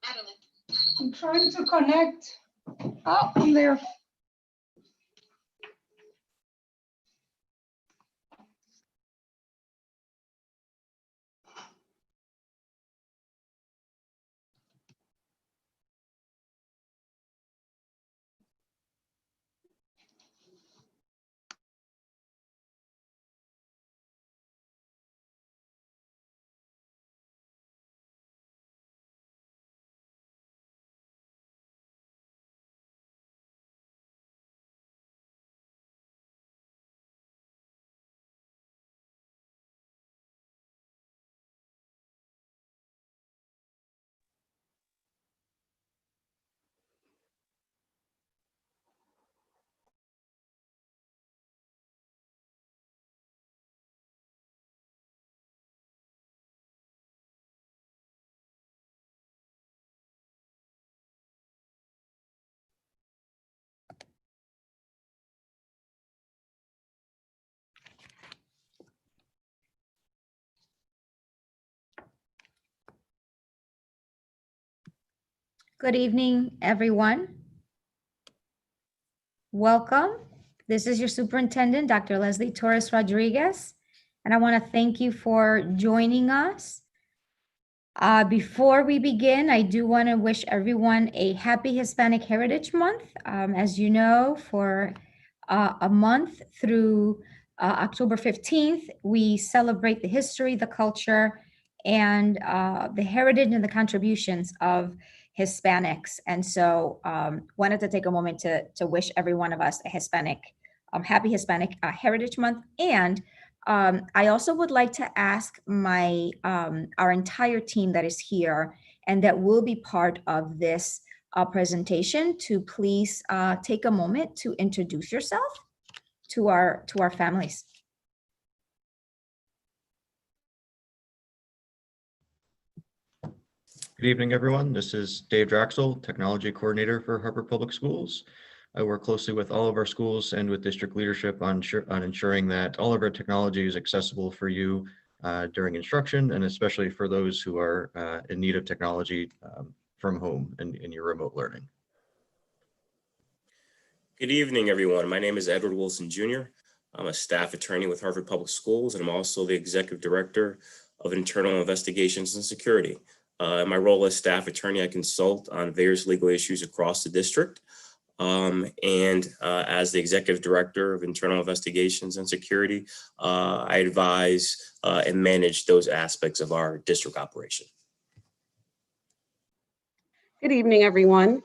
I'm trying to connect. Oh, I'm there. Good evening, everyone. Welcome. This is your superintendent, Dr. Leslie Torres Rodriguez, and I want to thank you for joining us. Before we begin, I do want to wish everyone a happy Hispanic Heritage Month. As you know, for a month through October 15th, we celebrate the history, the culture, and the heritage and the contributions of Hispanics. And so wanted to take a moment to wish every one of us a happy Hispanic Heritage Month. And I also would like to ask our entire team that is here and that will be part of this presentation to please take a moment to introduce yourself to our families. Good evening, everyone. This is Dave Draxel, Technology Coordinator for Hartford Public Schools. I work closely with all of our schools and with district leadership on ensuring that all of our technology is accessible for you during instruction, and especially for those who are in need of technology from home and in your remote learning. Good evening, everyone. My name is Edward Wilson Jr. I'm a staff attorney with Hartford Public Schools, and I'm also the Executive Director of Internal Investigations and Security. In my role as staff attorney, I consult on various legal issues across the district. As the Executive Director of Internal Investigations and Security, I advise and manage those aspects of our district operation. Good evening, everyone.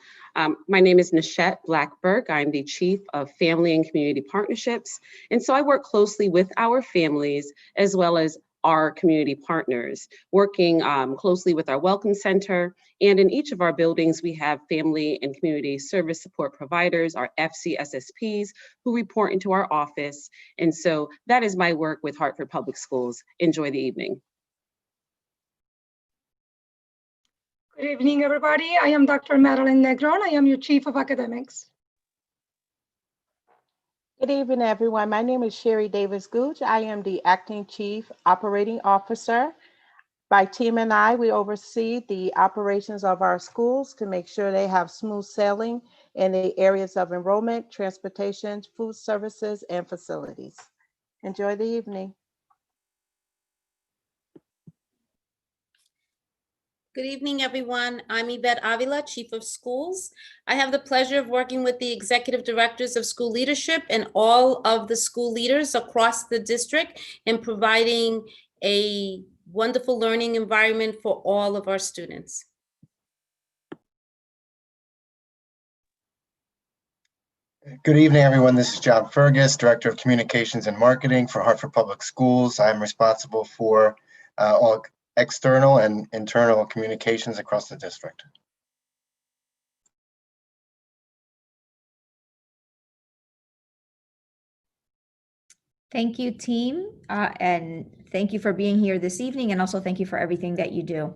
My name is Nishette Blackberg. I'm the Chief of Family and Community Partnerships. And so I work closely with our families as well as our community partners, working closely with our Welcome Center. And in each of our buildings, we have family and community service support providers, our FCSSPs, who report into our office. And so that is my work with Hartford Public Schools. Enjoy the evening. Good evening, everybody. I am Dr. Madeline Negron. I am your Chief of Academics. Good evening, everyone. My name is Sherry Davis Gooch. I am the Acting Chief Operating Officer. My team and I, we oversee the operations of our schools to make sure they have smooth sailing in the areas of enrollment, transportation, food services, and facilities. Enjoy the evening. Good evening, everyone. I'm Yvette Avila, Chief of Schools. I have the pleasure of working with the Executive Directors of School Leadership and all of the school leaders across the district in providing a wonderful learning environment for all of our students. Good evening, everyone. This is John Fergus, Director of Communications and Marketing for Hartford Public Schools. I'm responsible for all external and internal communications across the district. Thank you, team, and thank you for being here this evening, and also thank you for everything that you do.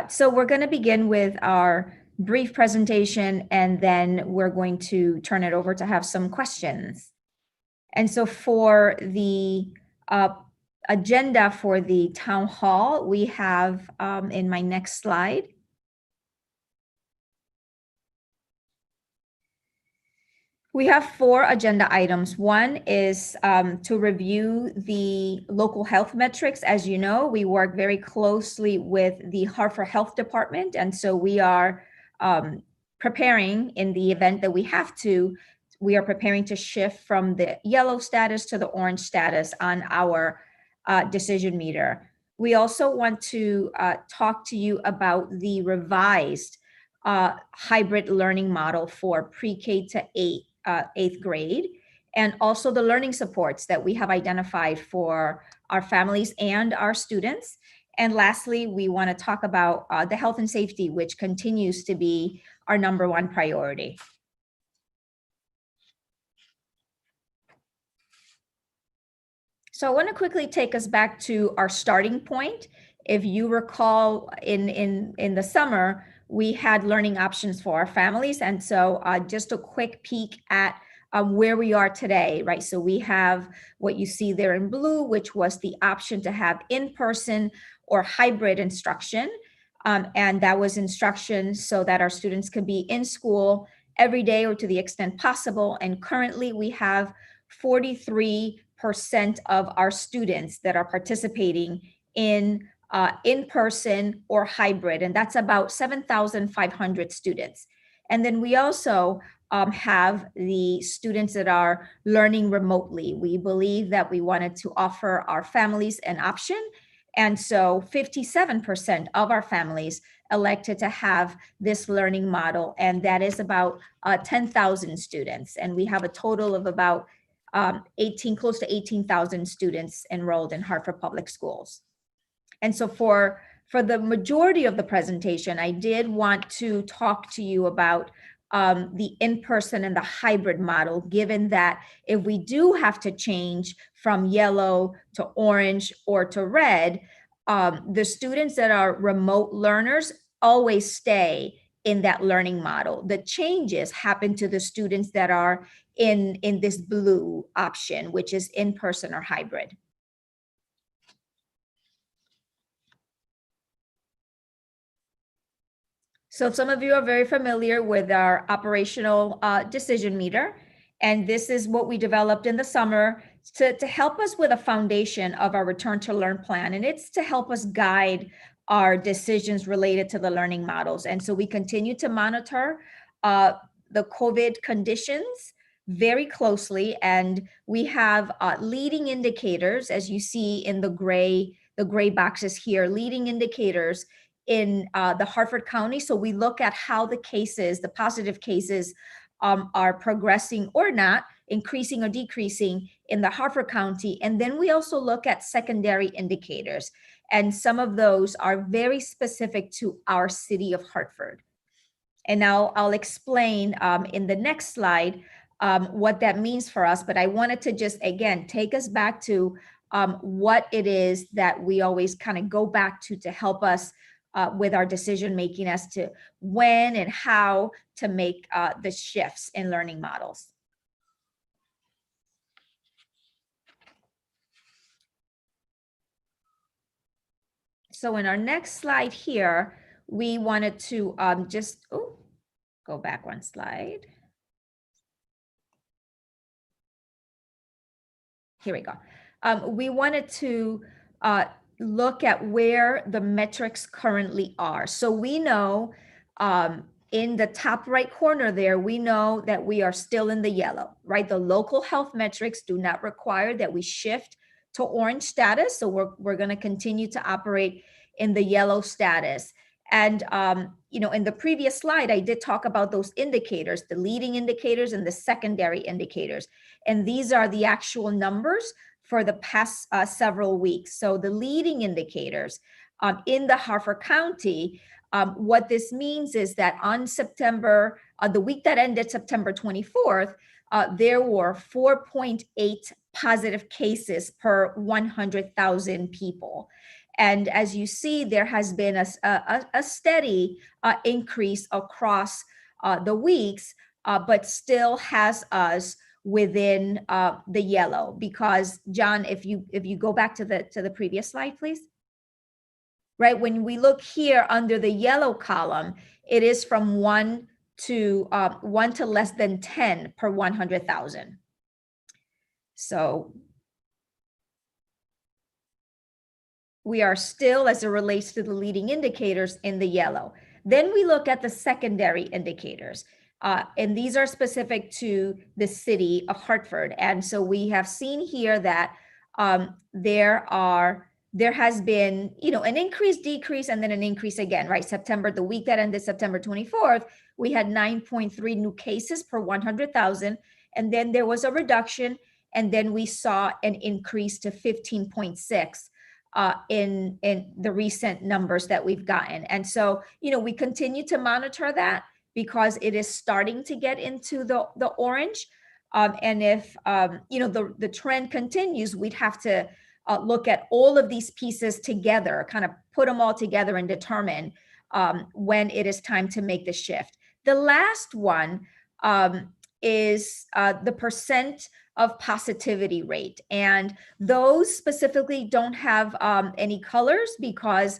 So we're going to begin with our brief presentation, and then we're going to turn it over to have some questions. And so for the agenda for the town hall, we have in my next slide, We have 4 agenda items. One is to review the local health metrics. As you know, we work very closely with the Hartford Health Department, and so we are preparing in the event that we have to. We are preparing to shift from the yellow status to the orange status on our decision meter. We also want to talk to you about the revised hybrid learning model for pre-K to 8th grade, and also the learning supports that we have identified for our families and our students. And lastly, we want to talk about the health and safety, which continues to be our #1 priority. So I want to quickly take us back to our starting point. If you recall, in the summer, we had learning options for our families. And so just a quick peek at where we are today, right? So we have what you see there in blue, which was the option to have in-person or hybrid instruction. And that was instruction so that our students could be in school every day or to the extent possible. And currently we have 43% of our students that are participating in person or hybrid, and that's about 7,500 students. And then we also have the students that are learning remotely. We believe that we wanted to offer our families an option. And so 57% of our families elected to have this learning model, and that is about 10,000 students. And we have a total of about close to 18,000 students enrolled in Hartford Public Schools. And so for the majority of the presentation, I did want to talk to you about the in-person and the hybrid model, given that if we do have to change from yellow to orange or to red, the students that are remote learners always stay in that learning model. The changes happen to the students that are in this blue option, which is in-person or hybrid. So some of you are very familiar with our operational decision meter, and this is what we developed in the summer to help us with a foundation of our return to learn plan, and it's to help us guide our decisions related to the learning models. And so we continue to monitor the COVID conditions very closely, and we have leading indicators, as you see in the gray boxes here, leading indicators in the Hartford County. So we look at how the cases, the positive cases, are progressing or not, increasing or decreasing in the Hartford County. And then we also look at secondary indicators. And some of those are very specific to our city of Hartford. And now I'll explain in the next slide what that means for us. But I wanted to just, again, take us back to what it is that we always kind of go back to help us with our decision making as to when and how to make the shifts in learning models. So in our next slide here, we wanted to go back one slide. Here we go. We wanted to look at where the metrics currently are. So we know in the top right corner there, we know that we are still in the yellow, right? The local health metrics do not require that we shift to orange status. So we're going to continue to operate in the yellow status. And, in the previous slide, I did talk about those indicators, the leading indicators and the secondary indicators. And these are the actual numbers for the past several weeks. So the leading indicators in the Hartford County, what this means is that on September, the week that ended September 24th, there were 4.8 positive cases per 100,000 people. And as you see, there has been a steady increase across the weeks, but still has us within the yellow. Because John, if you go back to the previous slide, please. Right, when we look here under the yellow column, it is from 1 to 1 to less than 10 per 100,000. So we are still, as it relates to the leading indicators, in the yellow. Then we look at the secondary indicators, and these are specific to the city of Hartford. And so we have seen here that there has been, an increase, decrease, and then an increase again, right? September, the week that ended September 24th, we had 9.3 new cases per 100,000. And then there was a reduction, and then we saw an increase to 15.6 in the recent numbers that we've gotten. And so, we continue to monitor that because it is starting to get into the orange. And if, the trend continues, we'd have to look at all of these pieces together, kind of put them all together and determine when it is time to make the shift. The last one is the percent of positivity rate. And those specifically don't have any colors because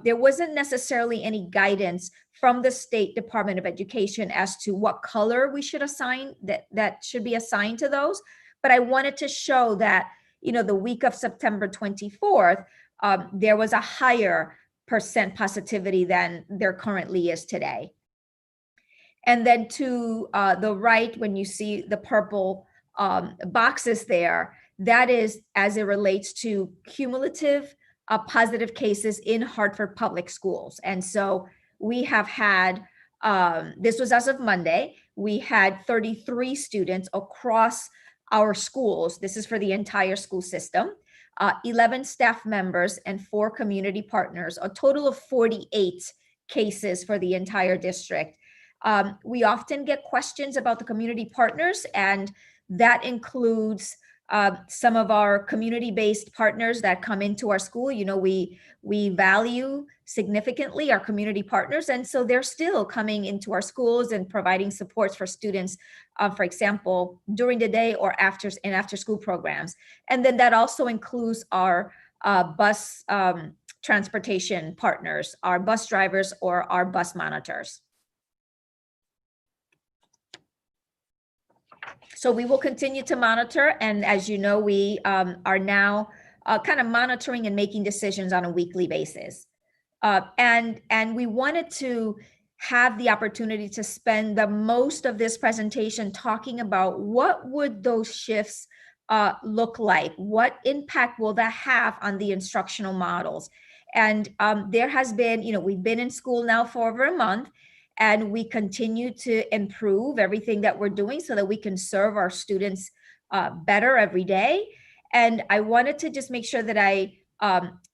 there wasn't necessarily any guidance from the State Department of Education as to what color we should assign, that should be assigned to those. But I wanted to show that, the week of September 24th, there was a higher percent positivity than there currently is today. And then to the right, when you see the purple boxes there, that is as it relates to cumulative positive cases in Hartford Public Schools. And so we have had, this was as of Monday, we had 33 students across our schools. This is for the entire school system, 11 staff members and 4 community partners, a total of 48 cases for the entire district. We often get questions about the community partners, and that includes some of our community-based partners that come into our school. We value significantly our community partners, and so they're still coming into our schools and providing supports for students, for example, during the day or after school programs. And then that also includes our bus transportation partners, our bus drivers or our bus monitors. So we will continue to monitor. And as you know, we are now kind of monitoring and making decisions on a weekly basis. And we wanted to have the opportunity to spend the most of this presentation talking about what would those shifts look like? What impact will that have on the instructional models? And there has been, we've been in school now for over a month, and we continue to improve everything that we're doing so that we can serve our students better every day. And I wanted to just make sure that I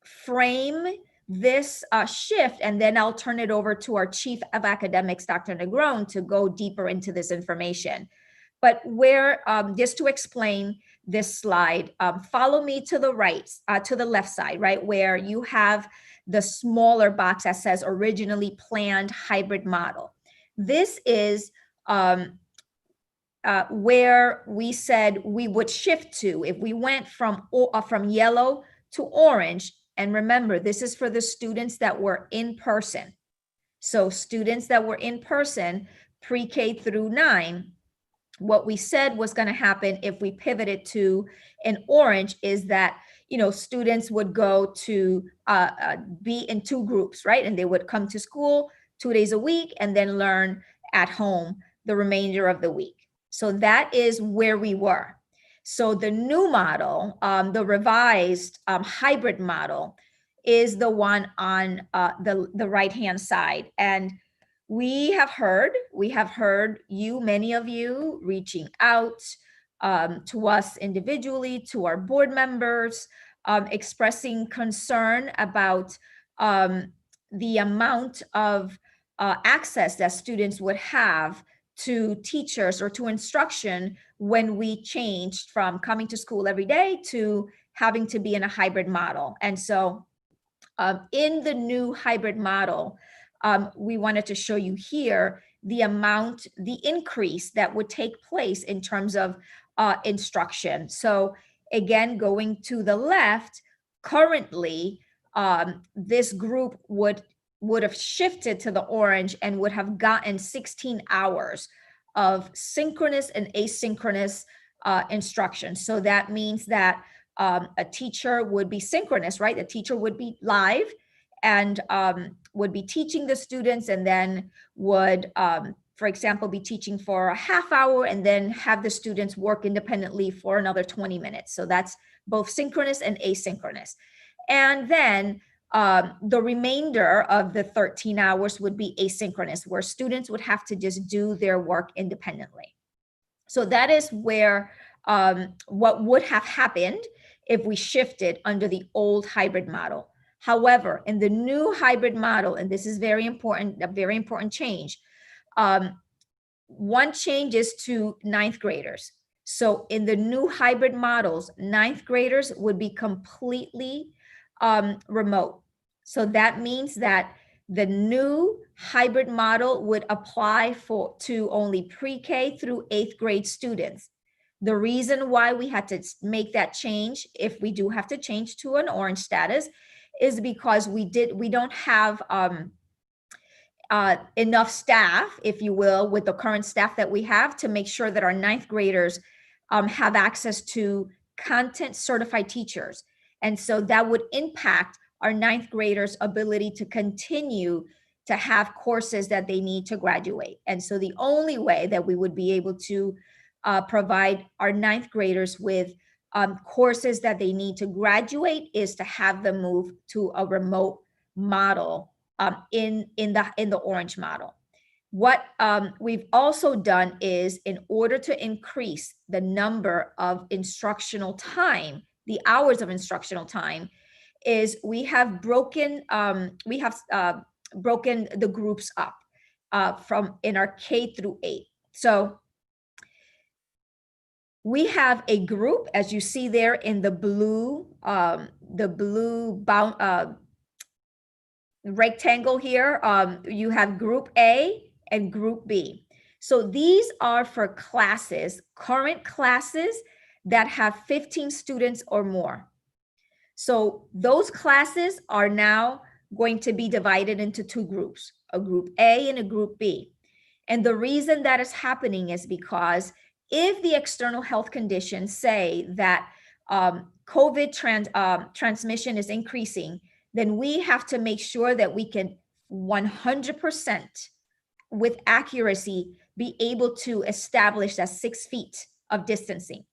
frame this shift, and then I'll turn it over to our Chief of Academics, Dr. Negron, to go deeper into this information. But just to explain this slide, follow me to the right, to the left side, right, where you have the smaller box that says originally planned hybrid model. This is where we said we would shift to if we went from yellow to orange. And remember, this is for the students that were in person. So students that were in person, pre-K through 9, what we said was going to happen if we pivoted to an orange is that, students would go to be in 2 groups, right? And they would come to school 2 days a week and then learn at home the remainder of the week. So that is where we were. So the new model, the revised hybrid model, is the one on the right-hand side. And we have heard many of you reaching out to us individually, to our board members, expressing concern about the amount of access that students would have to teachers or to instruction when we changed from coming to school every day to having to be in a hybrid model. And so in the new hybrid model, we wanted to show you here the increase that would take place in terms of instruction. So again, going to the left, currently, this group would would have shifted to the orange and would have gotten 16 hours of synchronous and asynchronous instruction. So that means that a teacher would be synchronous, right? The teacher would be live and would be teaching the students, and then would, for example, be teaching for a half hour and then have the students work independently for another 20 minutes. So that's both synchronous and asynchronous. And then the remainder of the 13 hours would be asynchronous, where students would have to just do their work independently. So that is where what would have happened if we shifted under the old hybrid model. However, in the new hybrid model, and this is very important, a very important change, one change is to ninth graders. So in the new hybrid models, ninth graders would be completely remote. So that means that the new hybrid model would apply to only pre-K through 8th grade students. The reason why we had to make that change, if we do have to change to an orange status, is because we don't have enough staff, if you will, with the current staff that we have, to make sure that our ninth graders have access to content certified teachers. And so that would impact our ninth graders' ability to continue to have courses that they need to graduate. And so the only way that we would be able to provide our ninth graders with courses that they need to graduate is to have them move to a remote model in the orange model. What we've also done is, in order to increase the number of instructional time, the hours of instructional time, is we have broken the groups up from in our K through 8. So we have a group, as you see there in the blue rectangle here. You have group A and group B. So these are for classes, current classes that have 15 students or more. So those classes are now going to be divided into two groups, a group A and a group B. And the reason that is happening is because if the external health conditions say that COVID transmission is increasing, then we have to make sure that we can 100% with accuracy be able to establish that 6 feet of distancing.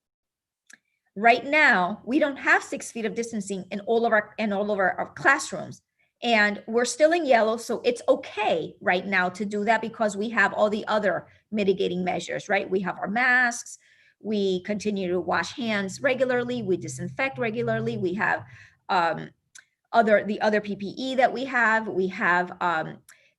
Right now, we don't have 6 feet of distancing in all of our classrooms, and we're still in yellow. So it's okay right now to do that because we have all the other mitigating measures, right? We have our masks, we continue to wash hands regularly, we disinfect regularly, we have the other PPE that we have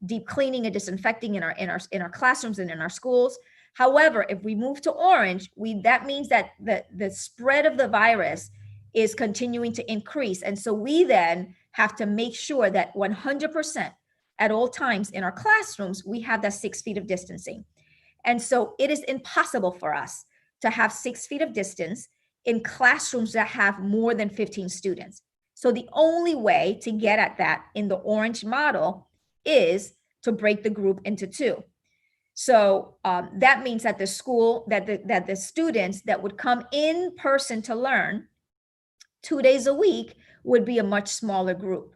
deep cleaning and disinfecting in our classrooms and in our schools. However, if we move to orange, that means that the spread of the virus is continuing to increase. And so we then have to make sure that 100% at all times in our classrooms, we have that 6 feet of distancing. And so it is impossible for us to have 6 feet of distance in classrooms that have more than 15 students. So the only way to get at that in the orange model is to break the group into two. So that means that the students that would come in person to learn 2 days a week would be a much smaller group.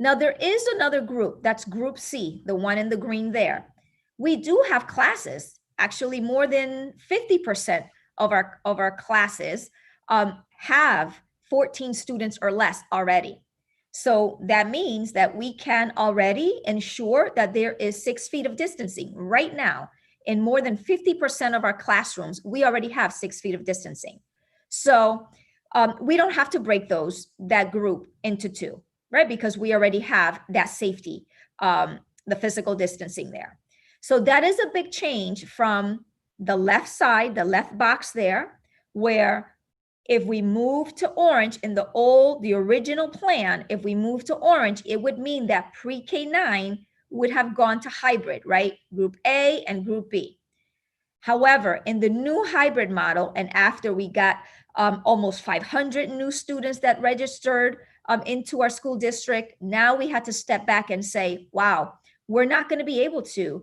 Now there is another group, that's group C, the one in the green there. We do have classes, actually more than 50% of our classes have 14 students or less already. So that means that we can already ensure that there is 6 feet of distancing. Right now, in more than 50% of our classrooms, we already have 6 feet of distancing. So we don't have to break that group into two, right? Because we already have that safety, the physical distancing there. So that is a big change from the left side, the left box there, where if we move to orange in the original plan, if we move to orange, it would mean that pre-K9 would have gone to hybrid, right? Group A and group B. However, in the new hybrid model, and after we got almost 500 new students that registered into our school district, now we had to step back and say, wow, we're not going to be able to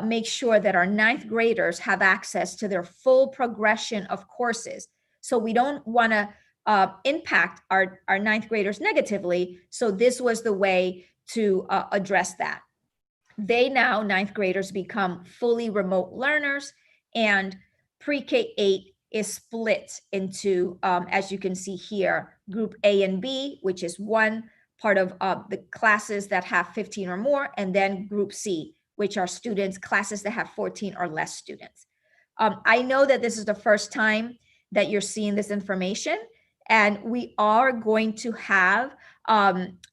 make sure that our ninth graders have access to their full progression of courses. So we don't want to impact our ninth graders negatively. So this was the way to address that. They now, ninth graders, become fully remote learners, and pre-K-8 is split into, as you can see here, group A and B, which is one part of the classes that have 15 or more, and then group C, which are students, classes that have 14 or less students. I know that this is the first time that you're seeing this information, and we are going to have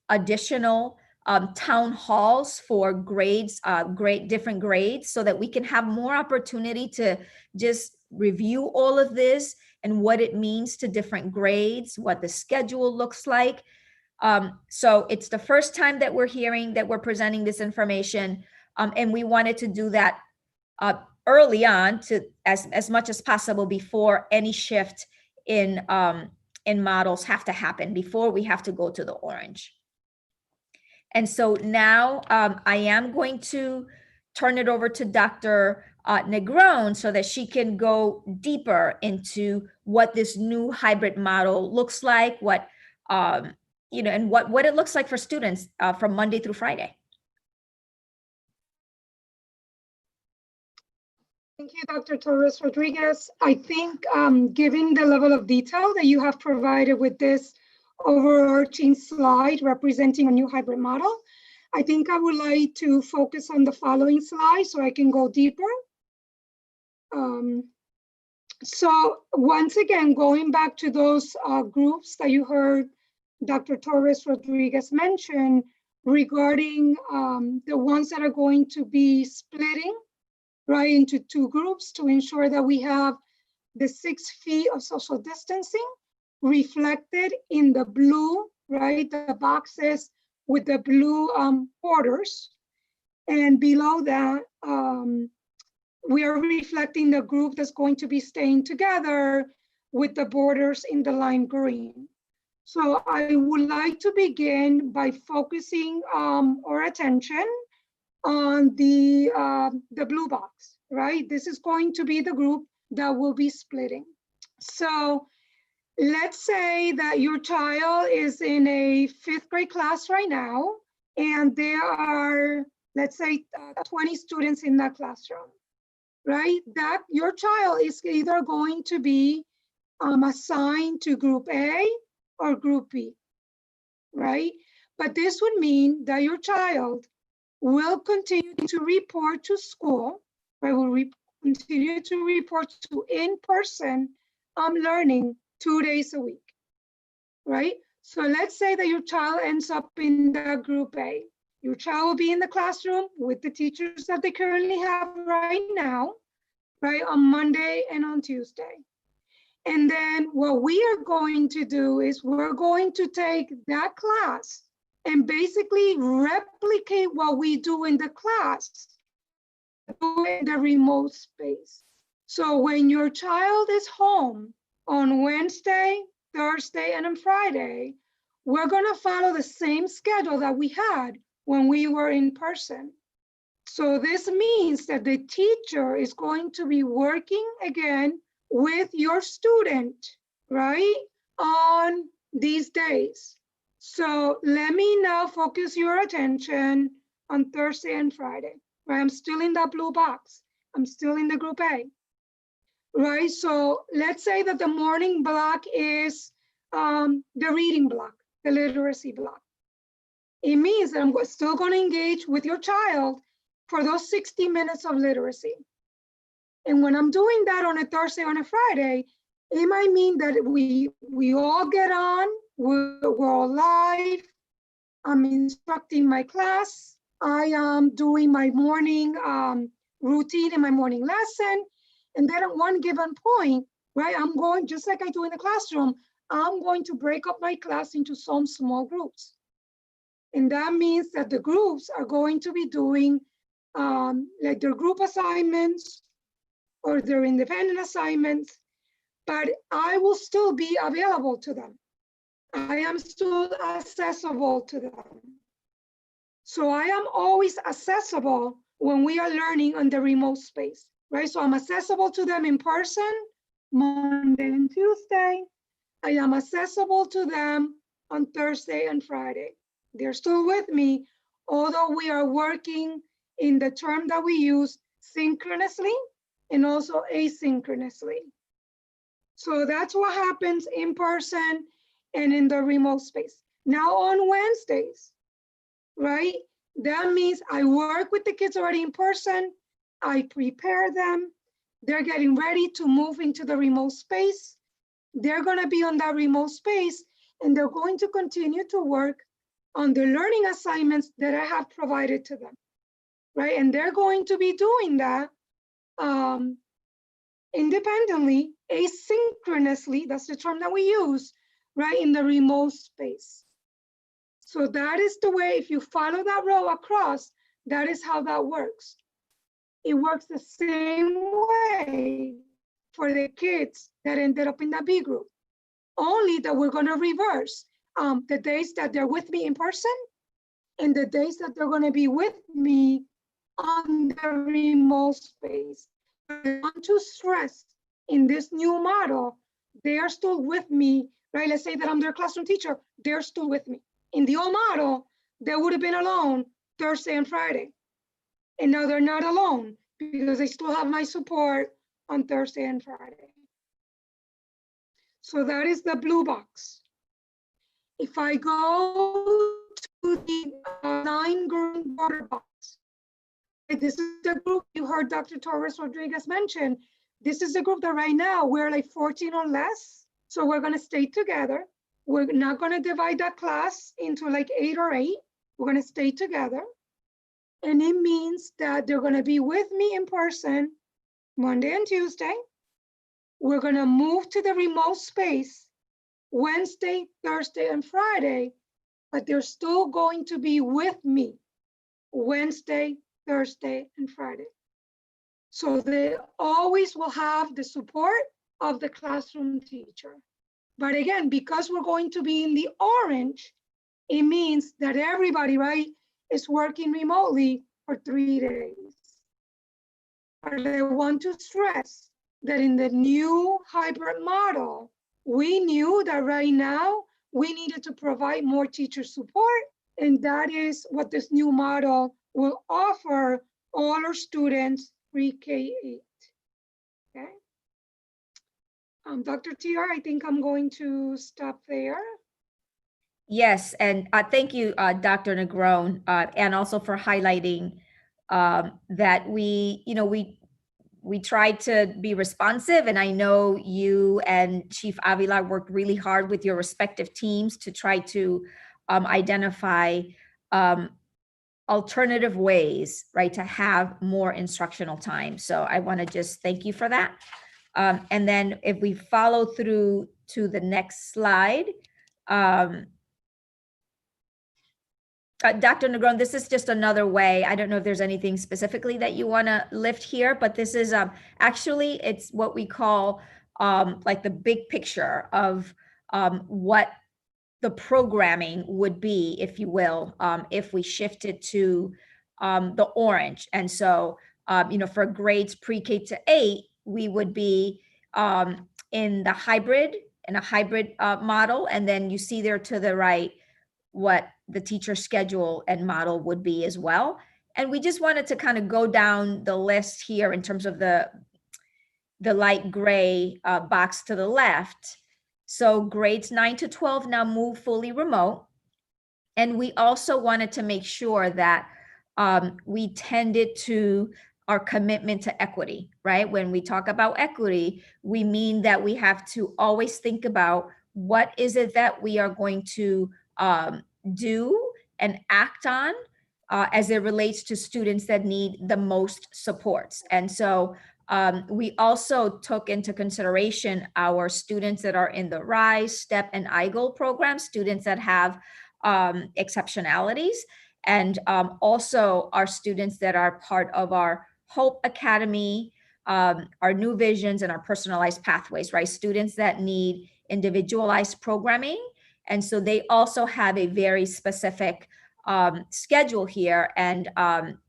additional town halls for grades, different grades, so that we can have more opportunity to just review all of this and what it means to different grades, what the schedule looks like. So it's the first time that we're presenting this information, and we wanted to do that early on, to as much as possible before any shift in models have to happen, before we have to go to the orange. And so now I am going to turn it over to Dr. Negron so that she can go deeper into what this new hybrid model looks like, what and what it looks like for students from Monday through Friday. Thank you, Dr. Torres Rodriguez. I think given the level of detail that you have provided with this overarching slide representing a new hybrid model, I think I would like to focus on the following slide so I can go deeper. So once again, going back to those groups that you heard Dr. Torres Rodriguez mention regarding the ones that are going to be splitting right into two groups to ensure that we have the 6 feet of social distancing reflected in the blue, right? The boxes with the blue borders. And below that, we are reflecting the group that's going to be staying together with the borders in the lime green. So I would like to begin by focusing our attention on the blue box, right? This is going to be the group that will be splitting. So let's say that your child is in a 5th grade class right now, and there are, let's say, 20 students in that classroom, right? That your child is either going to be assigned to group A or group B, right? But this would mean that your child will continue to report to school, right? Will continue to report to in-person learning 2 days a week, right? So let's say that your child ends up in the group A. Your child will be in the classroom with the teachers that they currently have right now, right, on Monday and on Tuesday. And then what we are going to do is we're going to take that class and basically replicate what we do in the class, do in the remote space. So when your child is home on Wednesday, Thursday, and on Friday, we're gonna follow the same schedule that we had when we were in person. So this means that the teacher is going to be working again with your student, right, on these days. So let me now focus your attention on Thursday and Friday, right? I'm still in that blue box. I'm still in the group A, right? So let's say that the morning block is the reading block, the literacy block. It means that I'm still going to engage with your child for those 60 minutes of literacy. And when I'm doing that on a Thursday, on a Friday, it might mean that we all get on, we're all live, I'm instructing my class, I am doing my morning routine and my morning lesson, and then at one given point, right, I'm going, just like I do in the classroom, I'm going to break up my class into some small groups. And that means that the groups are going to be doing like their group assignments or their independent assignments, but I will still be available to them. I am still accessible to them. So I am always accessible when we are learning on the remote space, right? So I'm accessible to them in person, Monday and Tuesday. I am accessible to them on Thursday and Friday. They're still with me, although we are working in the term that we use synchronously and also asynchronously. So that's what happens in person and in the remote space. Now on Wednesdays, right? That means I work with the kids already in person. I prepare them. They're getting ready to move into the remote space. They're going to be on that remote space and they're going to continue to work on the learning assignments that I have provided to them, right? And they're going to be doing that independently, asynchronously, that's the term that we use, right, in the remote space. So that is the way, if you follow that row across, that is how that works. It works the same way for the kids that ended up in the B group, only that we're going to reverse the days that they're with me in person and the days that they're going to be with me on the remote space. I want to stress in this new model, they are still with me, right? Let's say that I'm their classroom teacher, they're still with me. In the old model, they would have been alone Thursday and Friday. And now they're not alone because they still have my support on Thursday and Friday. So that is the blue box. If I go to the 9 green border box, this is the group you heard Dr. Torres Rodriguez mention. This is the group that right now we're like 14 or less. So we're going to stay together. We're not going to divide that class into like 8 or 8. We're going to stay together. And it means that they're going to be with me in person Monday and Tuesday. We're going to move to the remote space Wednesday, Thursday, and Friday, but they're still going to be with me Wednesday, Thursday, and Friday. So they always will have the support of the classroom teacher. But again, because we're going to be in the orange, it means that everybody, right, is working remotely for 3 days. But I want to stress that in the new hybrid model, we knew that right now we needed to provide more teacher support, and that is what this new model will offer all our students pre-K-8. Okay. Dr. TR, I think I'm going to stop there. Yes, and thank you, Dr. Negron, and also for highlighting that we tried to be responsive, and I know you and Chief Avila worked really hard with your respective teams to try to identify alternative ways, right, to have more instructional time. So I want to just thank you for that. And then if we follow through to the next slide, Dr. Negron, this is just another way. I don't know if there's anything specifically that you want to lift here, but this is actually, it's what we call like the big picture of what the programming would be, if you will, if we shifted to the orange. And so, for grades pre-K to 8, we would be in a hybrid model. And then you see there to the right what the teacher schedule and model would be as well. And we just wanted to kind of go down the list here in terms of the light gray box to the left. So grades 9 to 12 now move fully remote. And we also wanted to make sure that we tended to our commitment to equity, right? When we talk about equity, we mean that we have to always think about what is it that we are going to do and act on as it relates to students that need the most supports. And so we also took into consideration our students that are in the RISE, STEP, and EIGLE programs, students that have exceptionalities, and also our students that are part of our Hope Academy, our New Visions, and our personalized pathways, right? Students that need individualized programming And so they also have a very specific schedule here, and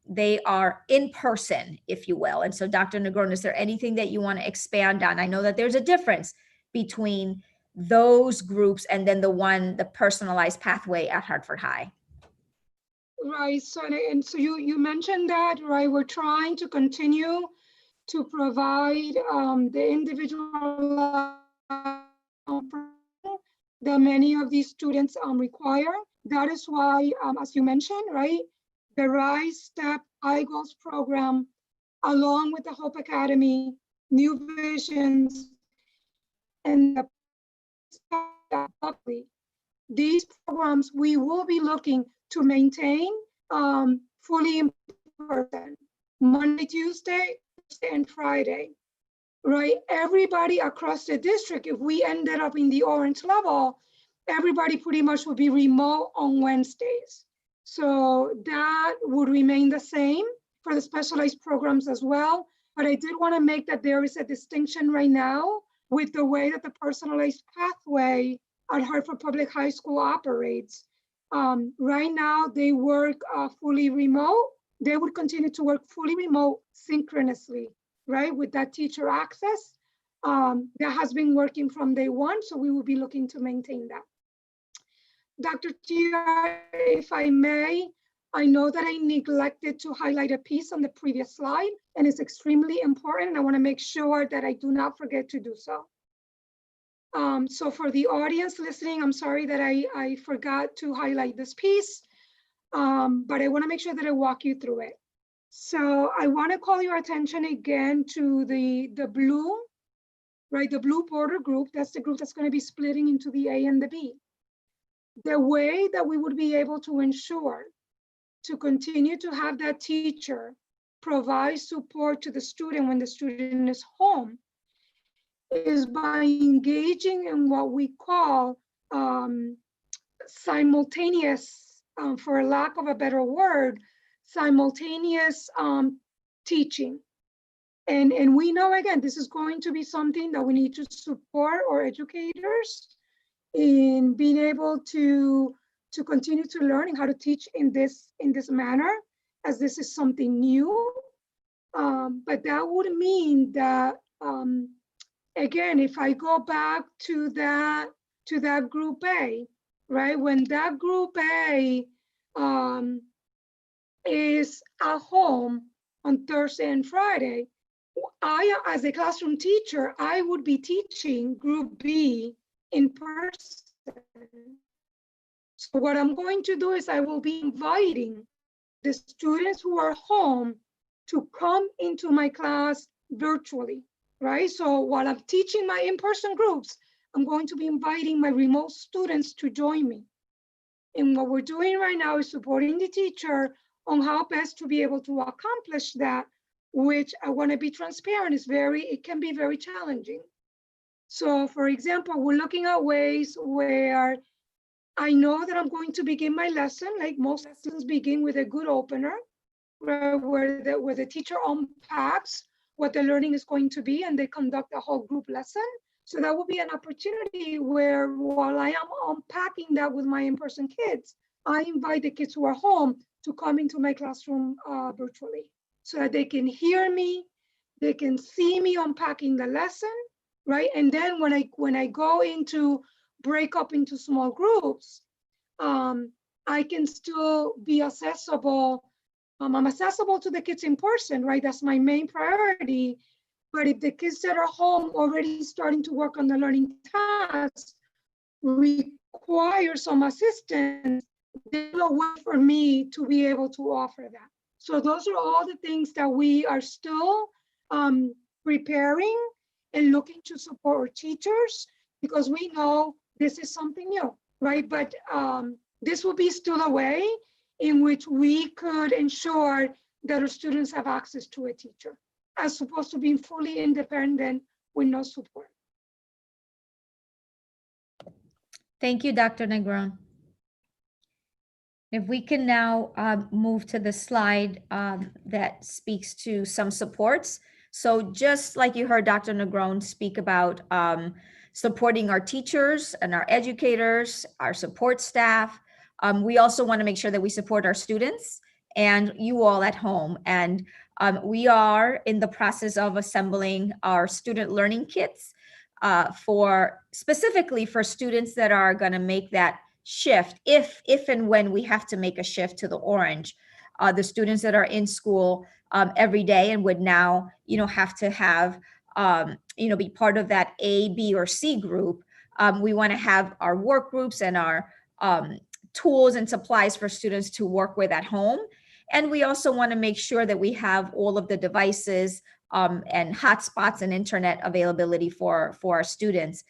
they are in person, if you will. And so Dr. Negron, is there anything that you want to expand on? I know that there's a difference between those groups and then the personalized pathway at Hartford High. Right, so, and so you mentioned that, right, we're trying to continue to provide the individual that many of these students require. That is why, as you mentioned, right, the RISE, STEP, iGoals program, along with the Hope Academy, New Visions, and these programs we will be looking to maintain fully in person, Monday, Tuesday, and Friday, right? Everybody across the district, if we ended up in the orange level, everybody pretty much would be remote on Wednesdays. So that would remain the same for the specialized programs as well. But I did want to make that there is a distinction right now with the way that the personalized pathway at Hartford Public High School operates. Right now, they work fully remote. They would continue to work fully remote synchronously, right? With that teacher access that has been working from day one. So we will be looking to maintain that. Dr. Tia, if I may, I know that I neglected to highlight a piece on the previous slide, and it's extremely important. And I want to make sure that I do not forget to do so. So for the audience listening, I'm sorry that I forgot to highlight this piece, but I want to make sure that I walk you through it. So I want to call your attention again to the blue, right? The blue border group. That's the group that's going to be splitting into the A and the B. The way that we would be able to ensure to continue to have that teacher provide support to the student when the student is home is by engaging in what we call simultaneous, for lack of a better word, simultaneous teaching. And we know, again, this is going to be something that we need to support our educators in being able to continue to learn how to teach in this manner, as this is something new. But that would mean that, again, if I go back to that group A, right? When that group A is at home on Thursday and Friday, I, as a classroom teacher, I would be teaching group B in person. So what I'm going to do is I will be inviting the students who are home to come into my class virtually, right? So while I'm teaching my in-person groups, I'm going to be inviting my remote students to join me. And what we're doing right now is supporting the teacher on how best to be able to accomplish that, which I want to be transparent, it can be very challenging. So for example, we're looking at ways where I know that I'm going to begin my lesson, like most lessons begin with a good opener, where the teacher unpacks what the learning is going to be and they conduct a whole group lesson. So that will be an opportunity where while I am unpacking that with my in-person kids, I invite the kids who are home to come into my classroom virtually so that they can hear me, they can see me unpacking the lesson, right? And then when I go into break up into small groups, I can still be accessible. I'm accessible to the kids in person, right? That's my main priority. But if the kids that are home already starting to work on the learning tasks require some assistance, they'll wait for me to be able to offer that. So those are all the things that we are still preparing and looking to support our teachers, because we know this is something new, right? But this will be still a way in which we could ensure that our students have access to a teacher, as opposed to being fully independent with no support. Thank you, Dr. Negron. If we can now move to the slide that speaks to some supports. So just like you heard Dr. Negron speak about supporting our teachers and our educators, our support staff, we also want to make sure that we support our students and you all at home. And we are in the process of assembling our student learning kits for specifically for students that are going to make that shift if and when we have to make a shift to the orange. The students that are in school every day and would now, have to have, be part of that A, B, or C group. We want to have our work groups and our tools and supplies for students to work with at home. And we also want to make sure that we have all of the devices and hotspots and internet availability for our students.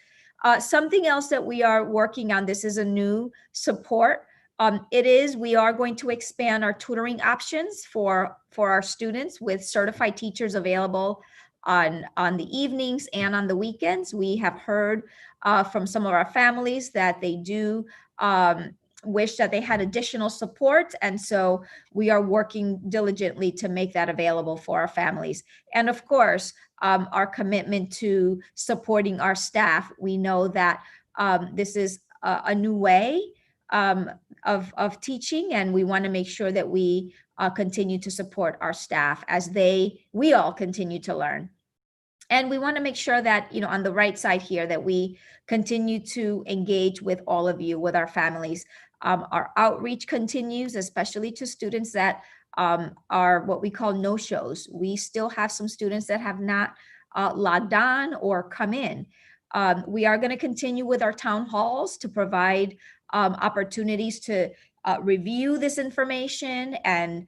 Something else that we are working on, this is a new support. We are going to expand our tutoring options for our students with certified teachers available on the evenings and on the weekends. We have heard from some of our families that they do wish that they had additional support. And so we are working diligently to make that available for our families. And of course, our commitment to supporting our staff. We know that this is a new way of teaching, and we want to make sure that we continue to support our staff as we all continue to learn. And we want to make sure that, on the right side here, that we continue to engage with all of you, with our families. Our outreach continues, especially to students that are what we call no-shows. We still have some students that have not logged on or come in. We are going to continue with our town halls to provide opportunities to review this information and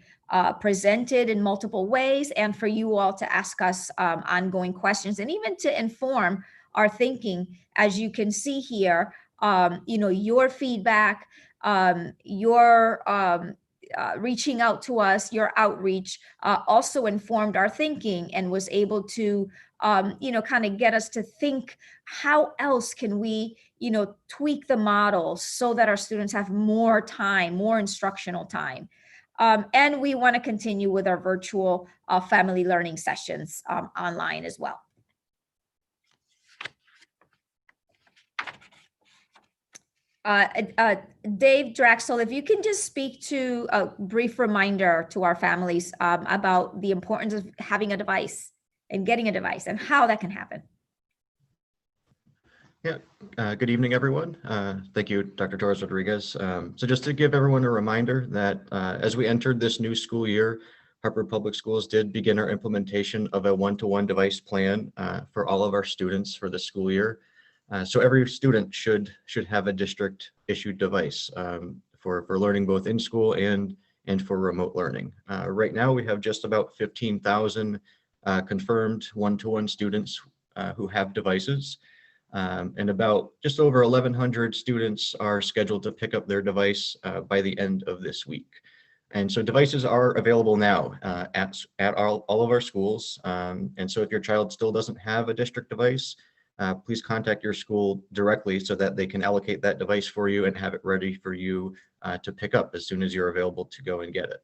present it in multiple ways, and for you all to ask us ongoing questions and even to inform our thinking. As you can see here, your feedback, your reaching out to us, your outreach also informed our thinking and was able to, kind of get us to think, how else can we, tweak the model so that our students have more time, more instructional time. And we want to continue with our virtual family learning sessions online as well. Dave Draxel, if you can just speak to a brief reminder to our families about the importance of having a device and getting a device and how that can happen. Yeah, good evening, everyone. Thank you, Dr. Torres Rodriguez. So just to give everyone a reminder that as we entered this new school year, Hartford Public Schools did begin our implementation of a one-to-one device plan for all of our students for the school year. So every student should have a district issued device for learning both in school and for remote learning. Right now we have just about 15,000 confirmed one-to-one students who have devices, and about just over 1,100 students are scheduled to pick up their device by the end of this week. And so devices are available now at all of our schools. And so if your child still doesn't have a district device, please contact your school directly so that they can allocate that device for you and have it ready for you to pick up as soon as you're available to go and get it.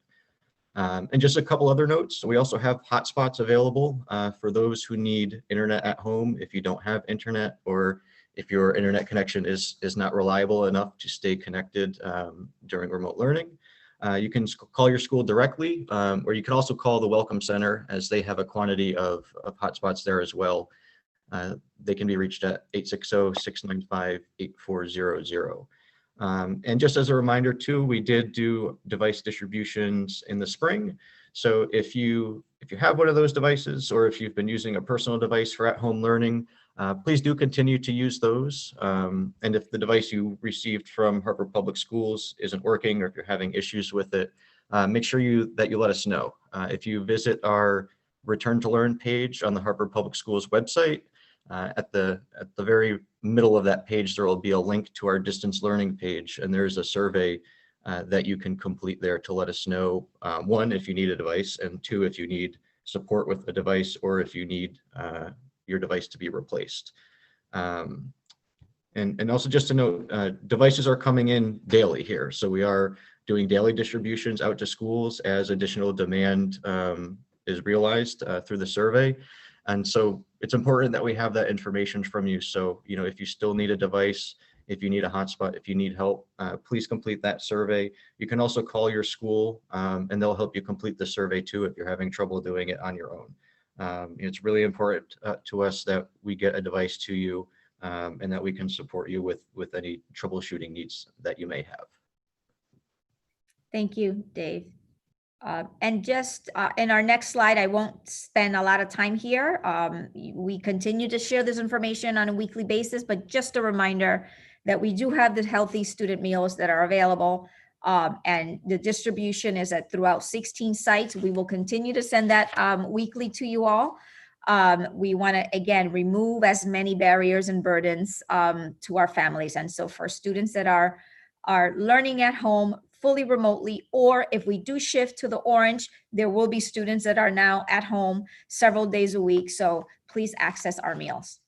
And just a couple other notes. We also have hotspots available for those who need internet at home. If you don't have internet, or if your internet connection is not reliable enough to stay connected during remote learning, you can call your school directly, or you can also call the Welcome Center, as they have a quantity of hotspots there as well. They can be reached at 860-695-8400. And just as a reminder too, we did do device distributions in the spring. So if you have one of those devices, or if you've been using a personal device for at-home learning, please do continue to use those. And if the device you received from Hartford Public Schools isn't working, or if you're having issues with it, make sure that you let us know. If you visit our Return to Learn page on the Hartford Public Schools website, at the very middle of that page, there will be a link to our distance learning page, and there's a survey that you can complete there to let us know, one, if you need a device, and two, if you need support with a device, or if you need your device to be replaced. And also just to note, devices are coming in daily here. So we are doing daily distributions out to schools as additional demand is realized through the survey. And so it's important that we have that information from you. So, if you still need a device, if you need a hotspot, if you need help, please complete that survey. You can also call your school and they'll help you complete the survey too if you're having trouble doing it on your own. It's really important to us that we get a device to you and that we can support you with any troubleshooting needs that you may have. Thank you, Dave. And just in our next slide, I won't spend a lot of time here. We continue to share this information on a weekly basis, but just a reminder that we do have the healthy student meals that are available. And the distribution is throughout 16 sites. We will continue to send that weekly to you all. We want to, again, remove as many barriers and burdens to our families. And so for students that are learning at home, fully remotely, or if we do shift to the orange, there will be students that are now at home several days a week. So please access our meals.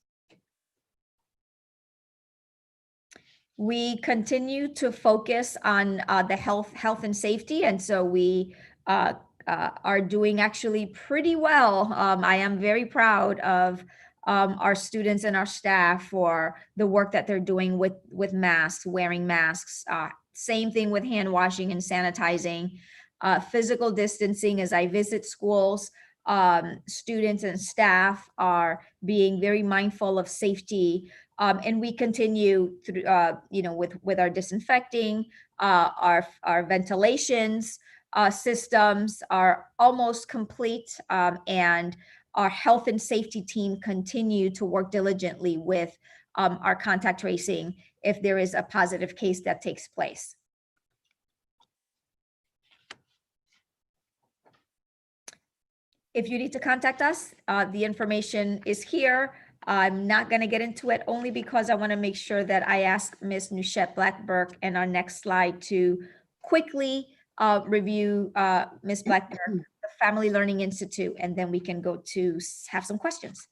We continue to focus on the health and safety. And so we are doing actually pretty well. I am very proud of our students and our staff for the work that they're doing with masks, wearing masks, same thing with hand washing and sanitizing, physical distancing. As I visit schools, students and staff are being very mindful of safety. And we continue through, with our disinfecting, our ventilations systems are almost complete, and our health and safety team continue to work diligently with our contact tracing if there is a positive case that takes place. If you need to contact us, the information is here. I'm not going to get into it only because I want to make sure that I ask Ms. Nushette Blackburk in our next slide to quickly review Ms. Blackburk, the Family Learning Institute, and then we can go to have some questions.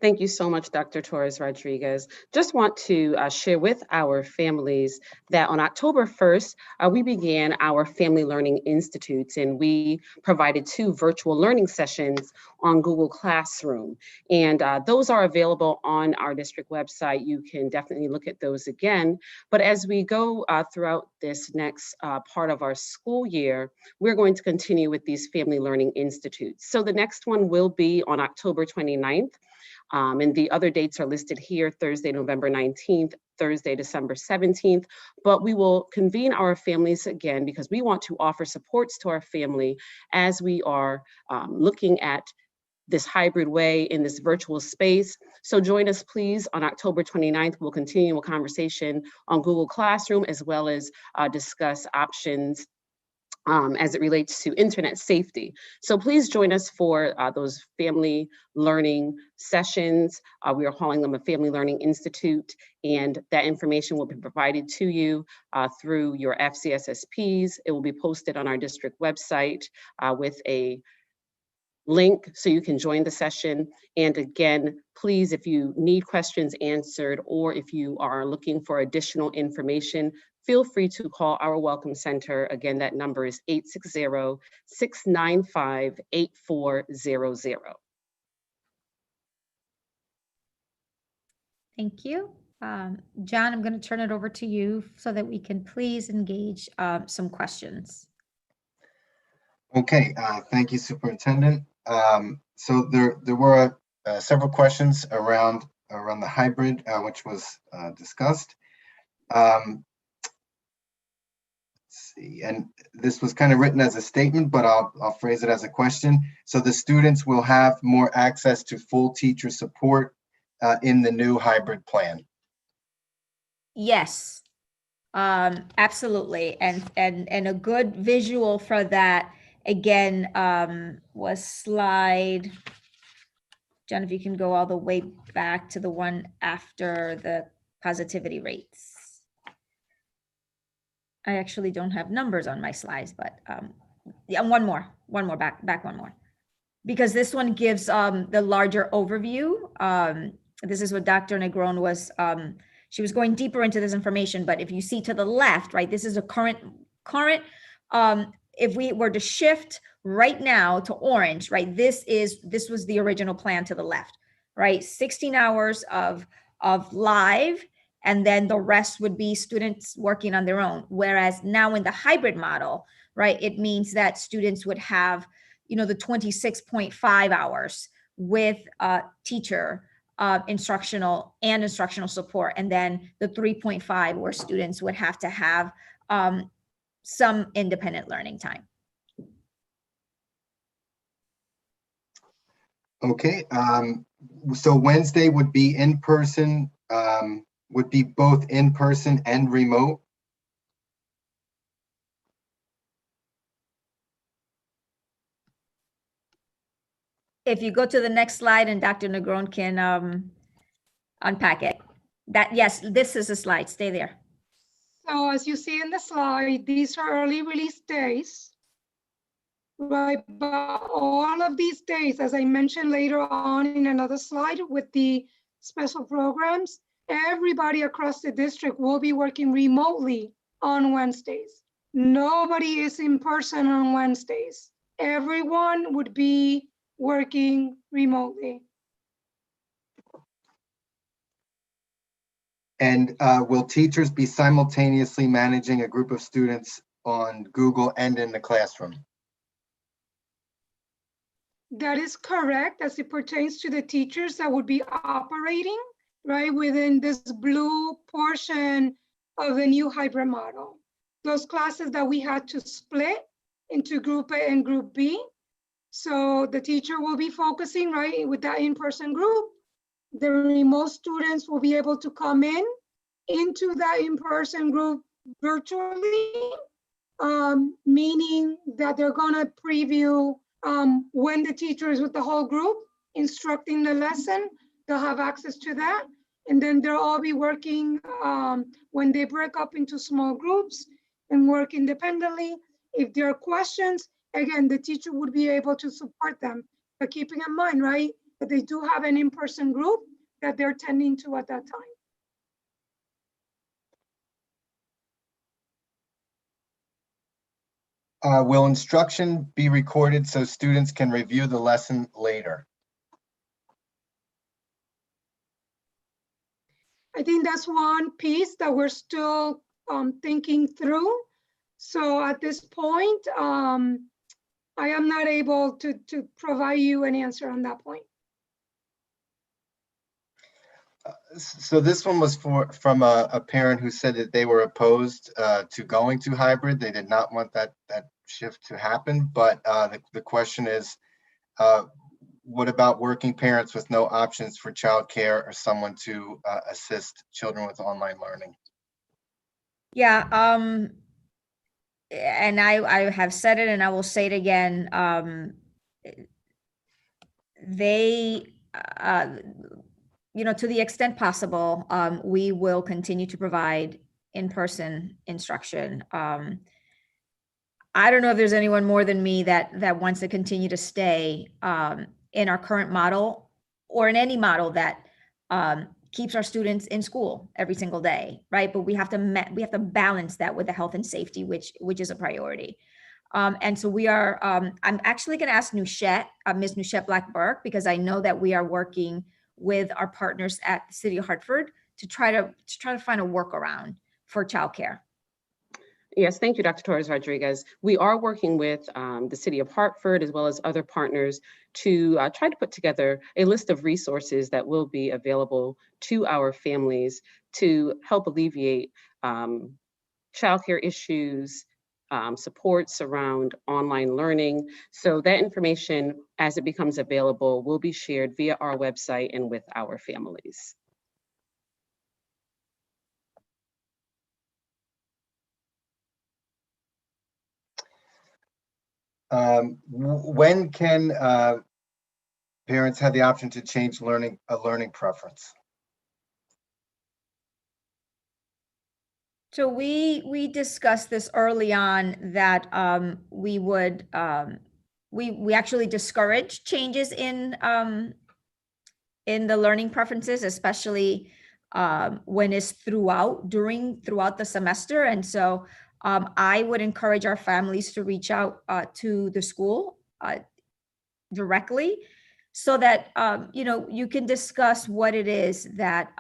Thank you so much, Dr. Torres Rodriguez. Just want to share with our families that on October 1st, we began our Family Learning Institutes, and we provided 2 virtual learning sessions on Google Classroom. And those are available on our district website. You can definitely look at those again. But as we go throughout this next part of our school year, we're going to continue with these Family Learning Institutes. So the next one will be on October 29th. And the other dates are listed here: Thursday, November 19th, Thursday, December 17th. But we will convene our families again because we want to offer supports to our family as we are looking at this hybrid way in this virtual space. So join us, please, on October 29th. We'll continue a conversation on Google Classroom as well as discuss options as it relates to internet safety. So please join us for those family learning sessions. We are calling them a Family Learning Institute, and that information will be provided to you through your FCSSPs. It will be posted on our district website with a link so you can join the session. And again, please, if you need questions answered or if you are looking for additional information, feel free to call our Welcome Center. Again, that number is 860-695-8400. Thank you. John, I'm going to turn it over to you so that we can please engage some questions. Okay, thank you, Superintendent. So there were several questions around the hybrid, which was discussed. Let's see, and this was kind of written as a statement, but I'll phrase it as a question. So the students will have more access to full teacher support in the new hybrid plan. Yes, absolutely. And a good visual for that, again, was slide, John, if you can go all the way back to the one after the positivity rates. I actually don't have numbers on my slides, but yeah, one more, back one more. Because this one gives the larger overview. This is what Dr. Negron was, she was going deeper into this information, but if you see to the left, right, this is a current if we were to shift right now to orange, right, this was the original plan to the left, right? 16 hours of live, and then the rest would be students working on their own. Whereas now in the hybrid model, right, it means that students would have, the 26.5 hours with a teacher, instructional support, and then the 3.5 where students would have to have some independent learning time. Okay, so Wednesday would be in person, would be both in person and remote. If you go to the next slide and Dr. Negron can unpack it. Yes, this is a slide, stay there. So as you see in the slide, these are early release days, right? But all of these days, as I mentioned later on in another slide with the special programs, everybody across the district will be working remotely on Wednesdays. Nobody is in person on Wednesdays. Everyone would be working remotely. And will teachers be simultaneously managing a group of students on Google and in the classroom? That is correct as it pertains to the teachers that would be operating right within this blue portion of the new hybrid model. Those classes that we had to split into group A and group B. So the teacher will be focusing right with that in-person group. The remote students will be able to come into that in-person group virtually, meaning that they're gonna preview when the teacher is with the whole group instructing the lesson, they'll have access to that. And then they'll all be working when they break up into small groups and work independently. If there are questions, again, the teacher would be able to support them. But keeping in mind, right, that they do have an in-person group that they're tending to at that time. Will instruction be recorded so students can review the lesson later? I think that's one piece that we're still thinking through. So at this point, I am not able to provide you an answer on that point. So this one was from a parent who said that they were opposed to going to hybrid. They did not want that shift to happen. But the question is, what about working parents with no options for childcare or someone to assist children with online learning? Yeah, and I have said it and I will say it again. To the extent possible, we will continue to provide in-person instruction. I don't know if there's anyone more than me that wants to continue to stay in our current model or in any model that keeps our students in school every single day, right? But we have to balance that with the health and safety, which is a priority. And so we are. I'm actually going to ask Ms. Nushette Black-Burke, because I know that we are working with our partners at the City of Hartford to try to find a workaround for childcare. Yes, thank you, Dr. Torres-Rodriguez. We are working with the City of Hartford as well as other partners to try to put together a list of resources that will be available to our families to help alleviate childcare issues, supports around online learning. So that information, as it becomes available, will be shared via our website and with our families. When can parents have the option to change a learning preference? So we discussed this early on that we would we actually discourage changes in the learning preferences, especially when it's throughout the semester. And so I would encourage our families to reach out to the school directly so that, you can discuss what it is that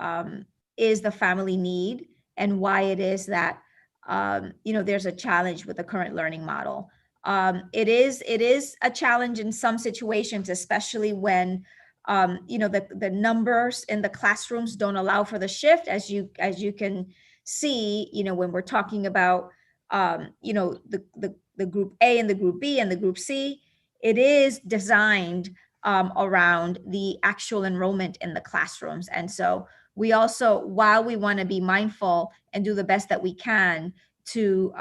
is the family need and why it is that, there's a challenge with the current learning model. It is a challenge in some situations, especially when, the numbers in the classrooms don't allow for the shift, as you can see, when we're talking about, the group A and the group B and the group C, it is designed around the actual enrollment in the classrooms. And so we also, while we want to be mindful and do the best that we can to,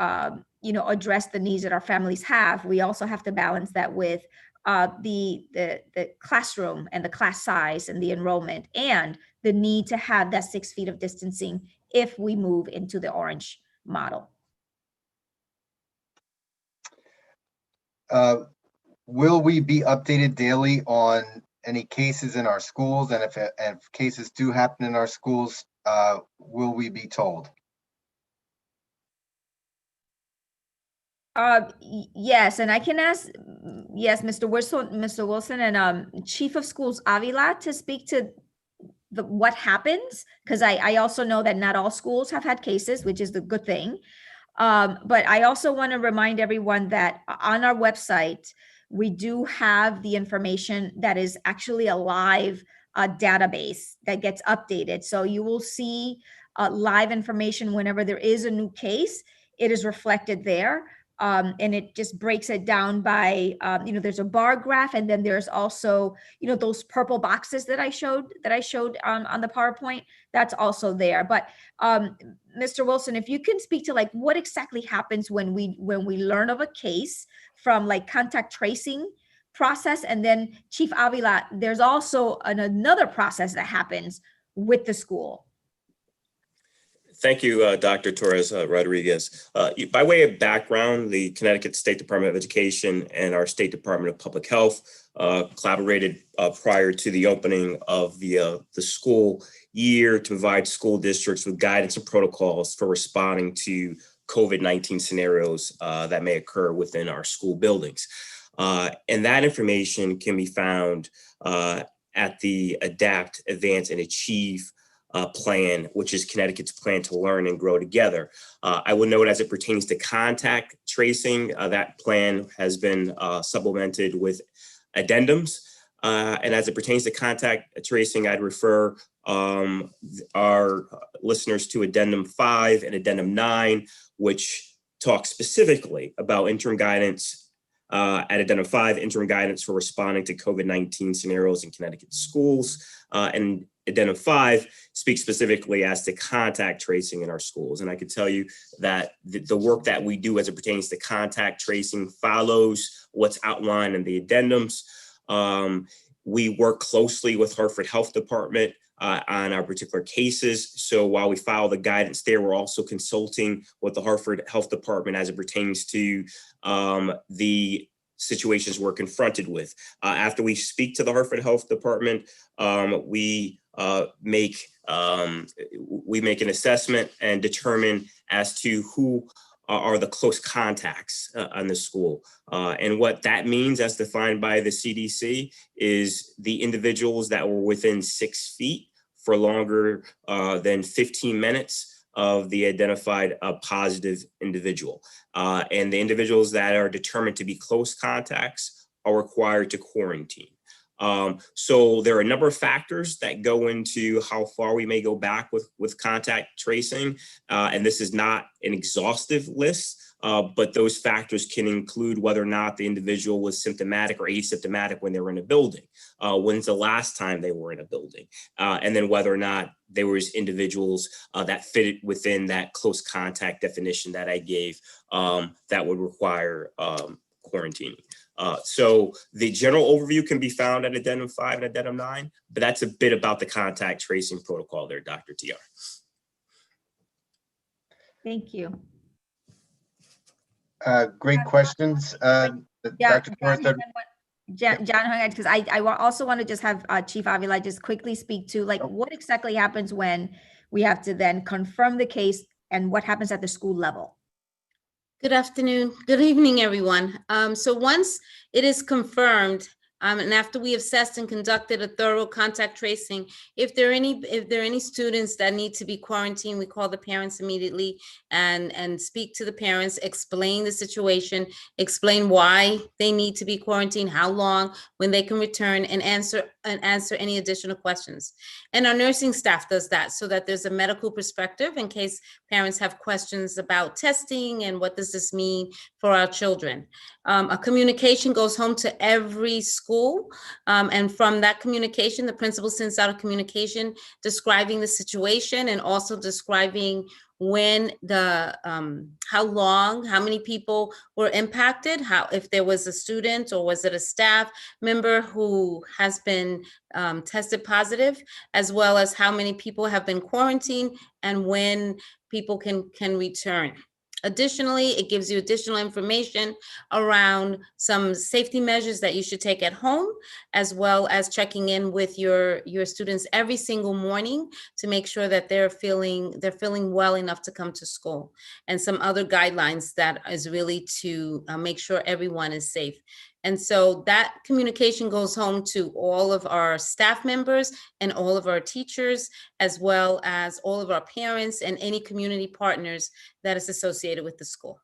address the needs that our families have, we also have to balance that with the classroom and the class size and the enrollment and the need to have that 6 feet of distancing if we move into the orange model. Will we be updated daily on any cases in our schools? And if cases do happen in our schools, will we be told? Yes, and I can ask, yes, Mr. Wilson and Chief of Schools Avila to speak to what happens, because I also know that not all schools have had cases, which is the good thing. But I also want to remind everyone that on our website, we do have the information that is actually a live database that gets updated. So you will see live information whenever there is a new case, it is reflected there. And it just breaks it down by, there's a bar graph, and then there's also, those purple boxes that I showed on the PowerPoint, that's also there. But Mr. Wilson, if you can speak to like what exactly happens when we learn of a case from like contact tracing process, and then Chief Avila, there's also another process that happens with the school. Thank you, Dr. Torres Rodriguez. By way of background, the Connecticut State Department of Education and our State Department of Public Health collaborated prior to the opening of the school year to provide school districts with guidance and protocols for responding to COVID-19 scenarios that may occur within our school buildings. And that information can be found at the Adapt, Advance, and Achieve plan, which is Connecticut's plan to learn and grow together. I will note, as it pertains to contact tracing, that plan has been supplemented with addendums. And as it pertains to contact tracing, I'd refer our listeners to Addendum 5 and Addendum 9, which talk specifically about interim guidance. At Addendum 5, interim guidance for responding to COVID-19 scenarios in Connecticut schools, and Addendum 5 speaks specifically as to contact tracing in our schools. And I can tell you that the work that we do as it pertains to contact tracing follows what's outlined in the addendums. We work closely with Hartford Health Department on our particular cases. So while we file the guidance there, we're also consulting with the Hartford Health Department as it pertains to the situations we're confronted with. After we speak to the Hartford Health Department, we make an assessment and determine as to who are the close contacts on the school. And what that means, as defined by the CDC, is the individuals that were within 6 feet for longer than 15 minutes of the identified positive individual. And the individuals that are determined to be close contacts are required to quarantine. So there are a number of factors that go into how far we may go back with contact tracing. And this is not an exhaustive list, but those factors can include whether or not the individual was symptomatic or asymptomatic when they were in a building. When's the last time they were in a building? And then whether or not there was individuals that fitted within that close contact definition that I gave that would require quarantining. So the general overview can be found at Addendum 5 and Addendum 9, but that's a bit about the contact tracing protocol there, Dr. TR. Thank you. Great questions. Dr. Torres. John, because I also want to just have Chief Avila just quickly speak to like what exactly happens when we have to then confirm the case and what happens at the school level. Good afternoon, good evening, everyone. So once it is confirmed, and after we have assessed and conducted a thorough contact tracing, if there are any students that need to be quarantined, we call the parents immediately and speak to the parents, explain the situation, explain why they need to be quarantined, how long, when they can return, and answer any additional questions. And our nursing staff does that so that there's a medical perspective in case parents have questions about testing and what does this mean for our children. A communication goes home to every school, and from that communication, the principal sends out a communication describing the situation and also describing when how long, how many people were impacted, if there was a student or was it a staff member who has been tested positive, as well as how many people have been quarantined and when people can return. Additionally, it gives you additional information around some safety measures that you should take at home, as well as checking in with your students every single morning to make sure that they're feeling well enough to come to school, and some other guidelines that is really to make sure everyone is safe. And so that communication goes home to all of our staff members and all of our teachers, as well as all of our parents and any community partners that is associated with the school.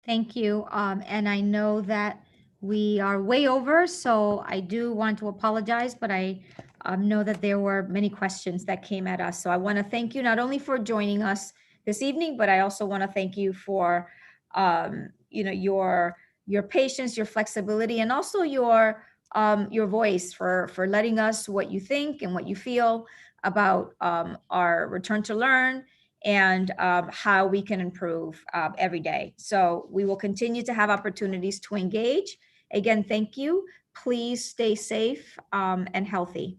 Thank you. And I know that we are way over, so I do want to apologize, but I know that there were many questions that came at us. So I want to thank you not only for joining us this evening, but I also want to thank you for your patience, your flexibility, and also your voice for letting us what you think and what you feel about our return to learn and how we can improve every day. So we will continue to have opportunities to engage. Again, thank you. Please stay safe and healthy.